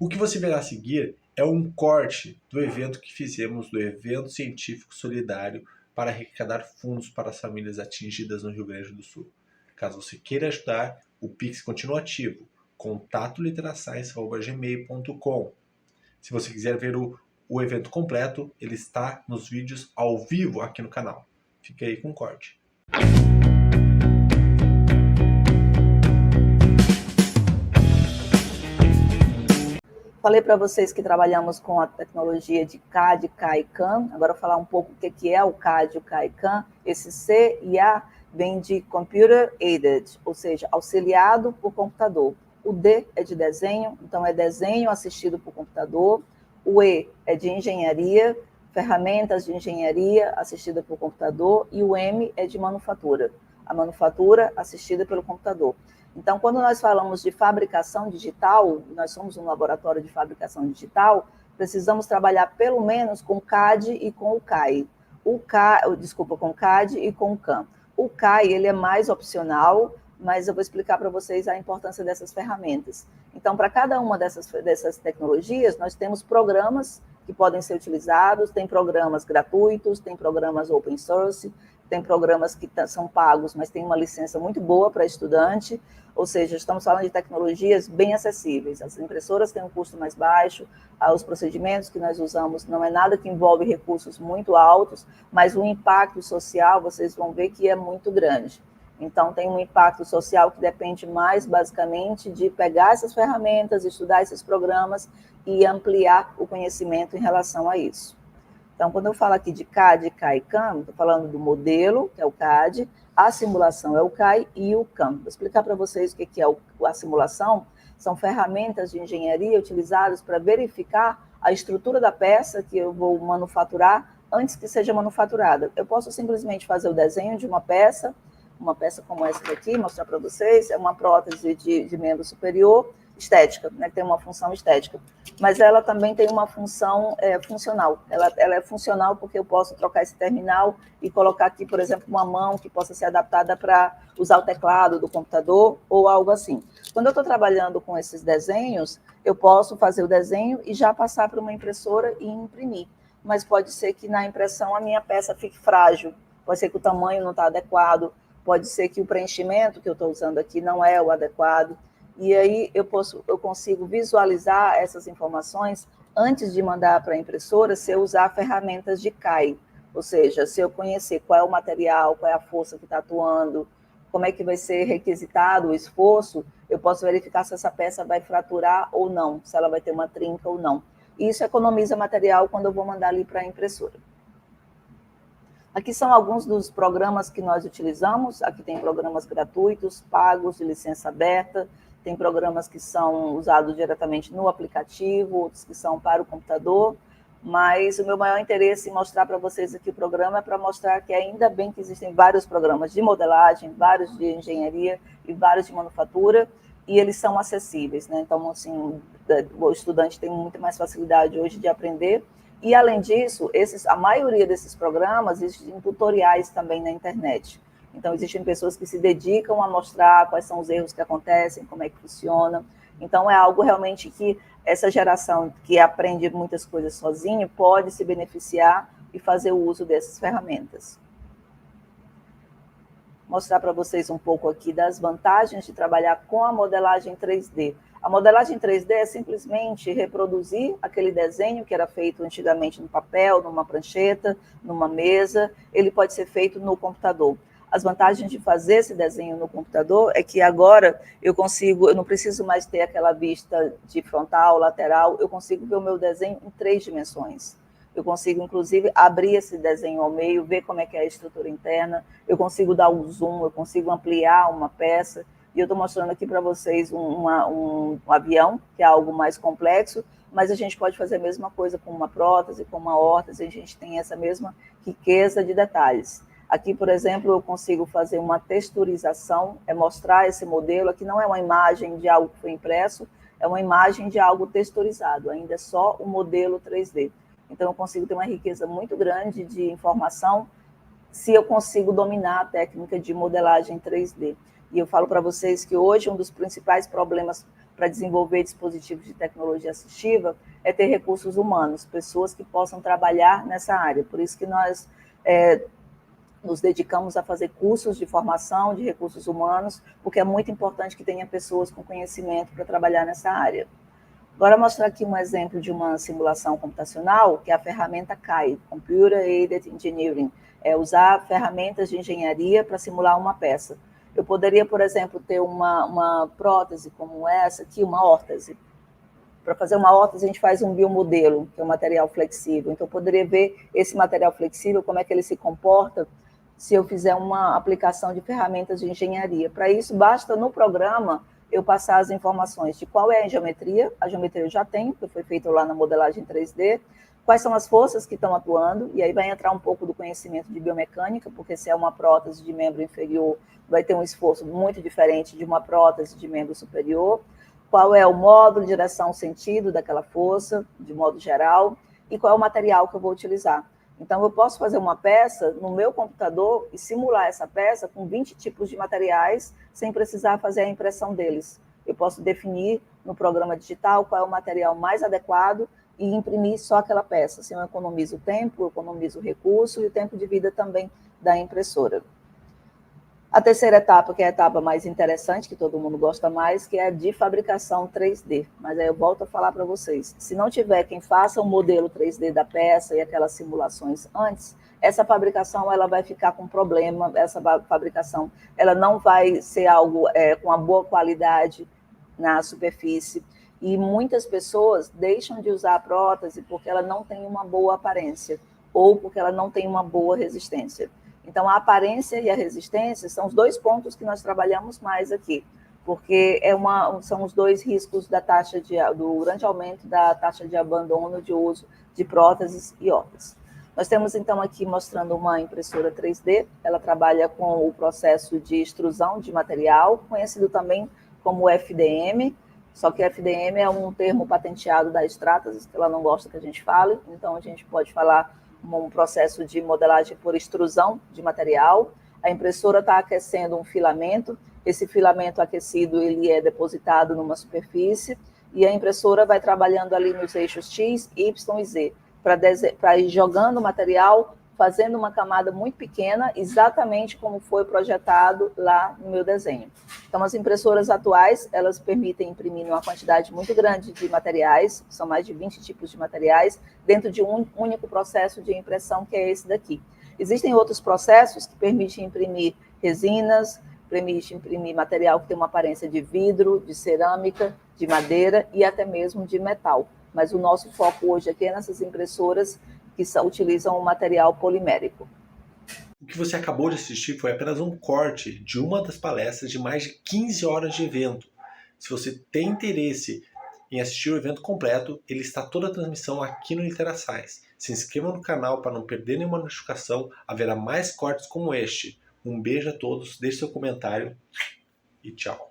O que você verá a seguir é um corte do evento que fizemos, do evento científico solidário para arrecadar fundos para as famílias atingidas no Rio Grande do Sul. Caso você queira ajudar, o Pix continua ativo, contato.litrascience@gmail.com. Se você quiser ver o evento completo, ele está nos vídeos ao vivo aqui no canal. Fica aí com o corte. Falei para vocês que trabalhamos com a tecnologia de CAD, CAI e CAM. Agora vou falar um pouco o que é o CAD, o CAI e CAM. Esse C e A vem de Computer Aided, ou seja, auxiliado por computador. O D é de desenho, então é desenho assistido por computador. O E é de engenharia, ferramentas de engenharia assistida por computador. E o M é de manufatura, a manufatura assistida pelo computador. Então, quando nós falamos de fabricação digital, nós somos um laboratório de fabricação digital, precisamos trabalhar pelo menos com CAD e com o CAI. Com CAD e com o CAM. O CAI, ele é mais opcional, mas eu vou explicar para vocês a importância dessas ferramentas. Então, para cada uma dessas tecnologias, nós temos programas que podem ser utilizados, tem programas gratuitos, tem programas open source, tem programas que são pagos, mas tem uma licença muito boa para estudante, ou seja, estamos falando de tecnologias bem acessíveis. As impressoras têm um custo mais baixo, os procedimentos que nós usamos não é nada que envolve recursos muito altos, mas o impacto social, vocês vão ver que é muito grande. Então, tem um impacto social que depende mais, basicamente, de pegar essas ferramentas, estudar esses programas e ampliar o conhecimento em relação a isso. Então, quando eu falo aqui de CAD, CAI e CAM, estou falando do modelo, que é o CAD, a simulação é o CAI e o CAM. Vou explicar para vocês o que é a simulação. São ferramentas de engenharia utilizadas para verificar a estrutura da peça que eu vou manufaturar antes que seja manufaturada. Eu posso simplesmente fazer o desenho de uma peça como essa daqui, mostrar para vocês, é uma prótese de membro superior, estética, né, que tem uma função estética, mas ela também tem uma função funcional. Ela é funcional porque eu posso trocar esse terminal e colocar aqui, por exemplo, uma mão que possa ser adaptada para usar o teclado do computador ou algo assim. Quando eu estou trabalhando com esses desenhos, eu posso fazer o desenho e já passar para uma impressora e imprimir, mas pode ser que na impressão a minha peça fique frágil, pode ser que o tamanho não está adequado, pode ser que o preenchimento que eu estou usando aqui não é o adequado, e aí eu consigo visualizar essas informações antes de mandar para a impressora se eu usar ferramentas de CAI, ou seja, se eu conhecer qual é o material, qual é a força que está atuando, como é que vai ser requisitado o esforço, eu posso verificar se essa peça vai fraturar ou não, se ela vai ter uma trinca ou não. E isso economiza material quando eu vou mandar ali para a impressora. Aqui são alguns dos programas que nós utilizamos. Aqui tem programas gratuitos, pagos, de licença aberta. Tem programas que são usados diretamente no aplicativo, outros que são para o computador. Mas o meu maior interesse em mostrar para vocês aqui o programa é para mostrar que ainda bem que existem vários programas de modelagem, vários de engenharia e vários de manufatura, e eles são acessíveis, né? Então, assim, o estudante tem muito mais facilidade hoje de aprender. E, além disso, a maioria desses programas existem tutoriais também na internet. Então, existem pessoas que se dedicam a mostrar quais são os erros que acontecem, como é que funciona. Então, é algo realmente que essa geração que aprende muitas coisas sozinho pode se beneficiar e fazer o uso dessas ferramentas. Mostrar para vocês um pouco aqui das vantagens de trabalhar com a modelagem 3D. A modelagem 3D é simplesmente reproduzir aquele desenho que era feito antigamente no papel, numa prancheta, numa mesa, ele pode ser feito no computador. As vantagens de fazer esse desenho no computador é que agora eu não preciso mais ter aquela vista de frontal, lateral, eu consigo ver o meu desenho em 3 dimensões. Eu consigo, inclusive, abrir esse desenho ao meio, ver como é que é a estrutura interna, eu consigo dar um zoom, eu consigo ampliar uma peça, e eu estou mostrando aqui para vocês um avião, que é algo mais complexo, mas a gente pode fazer a mesma coisa com uma prótese, com uma órtese, a gente tem essa mesma riqueza de detalhes. Aqui, por exemplo, eu consigo fazer uma texturização, mostrar esse modelo, aqui não é uma imagem de algo que foi impresso, é uma imagem de algo texturizado, ainda é só o modelo 3D. Então, eu consigo ter uma riqueza muito grande de informação se eu consigo dominar a técnica de modelagem 3D. E eu falo para vocês que hoje um dos principais problemas para desenvolver dispositivos de tecnologia assistiva é ter recursos humanos, pessoas que possam trabalhar nessa área. Por isso que nós nos dedicamos a fazer cursos de formação de recursos humanos, porque é muito importante que tenha pessoas com conhecimento para trabalhar nessa área. Agora, vou mostrar aqui um exemplo de uma simulação computacional, que é a ferramenta CAI, Computer Aided Engineering, é usar ferramentas de engenharia para simular uma peça. Eu poderia, por exemplo, ter uma prótese como essa aqui, uma órtese. Para fazer uma órtese, a gente faz um biomodelo, que é um material flexível. Então, eu poderia ver esse material flexível, como é que ele se comporta, se eu fizer uma aplicação de ferramentas de engenharia. Para isso, basta no programa eu passar as informações de qual é a geometria eu já tenho, que foi feito lá na modelagem 3D, quais são as forças que estão atuando, e aí vai entrar um pouco do conhecimento de biomecânica, porque se é uma prótese de membro inferior, vai ter um esforço muito diferente de uma prótese de membro superior, qual é o módulo, direção, sentido daquela força, de modo geral, e qual é o material que eu vou utilizar. Então, eu posso fazer uma peça no meu computador e simular essa peça com 20 tipos de materiais, sem precisar fazer a impressão deles. Eu posso definir no programa digital qual é o material mais adequado e imprimir só aquela peça. Assim, eu economizo tempo, eu economizo recurso e o tempo de vida também da impressora. A terceira etapa, que é a etapa mais interessante, que todo mundo gosta mais, que é a de fabricação 3D. Mas aí eu volto a falar para vocês. Se não tiver quem faça um modelo 3D da peça e aquelas simulações antes, essa fabricação ela vai ficar com problema, essa fabricação ela não vai ser algo com uma boa qualidade na superfície. E muitas pessoas deixam de usar a prótese porque ela não tem uma boa aparência ou porque ela não tem uma boa resistência. Então, a aparência e a resistência são os dois pontos que nós trabalhamos mais aqui, porque são os dois riscos do grande aumento da taxa de abandono de uso de próteses e órteses. Nós temos, então, aqui mostrando uma impressora 3D, ela trabalha com o processo de extrusão de material, conhecido também como FDM, só que FDM é um termo patenteado da Stratasys, que ela não gosta que a gente fale, então a gente pode falar um processo de modelagem por extrusão de material. A impressora está aquecendo um filamento, esse filamento aquecido ele é depositado numa superfície e a impressora vai trabalhando ali nos eixos X, Y e Z, para ir jogando o material, fazendo uma camada muito pequena, exatamente como foi projetado lá no meu desenho. Então, as impressoras atuais, elas permitem imprimir uma quantidade muito grande de materiais, são mais de 20 tipos de materiais, dentro de um único processo de impressão, que é esse daqui. Existem outros processos que permitem imprimir resinas, permitem imprimir material que tem uma aparência de vidro, de cerâmica, de madeira e até mesmo de metal. Mas o nosso foco hoje aqui é nessas impressoras que utilizam o material polimérico. O que você acabou de assistir foi apenas um corte de uma das palestras de mais de 15 horas de evento. Se você tem interesse em assistir o evento completo, ele está toda a transmissão aqui no LiteraScience. Se inscreva no canal para não perder nenhuma notificação, haverá mais cortes como este. Um beijo a todos, deixe seu comentário e tchau.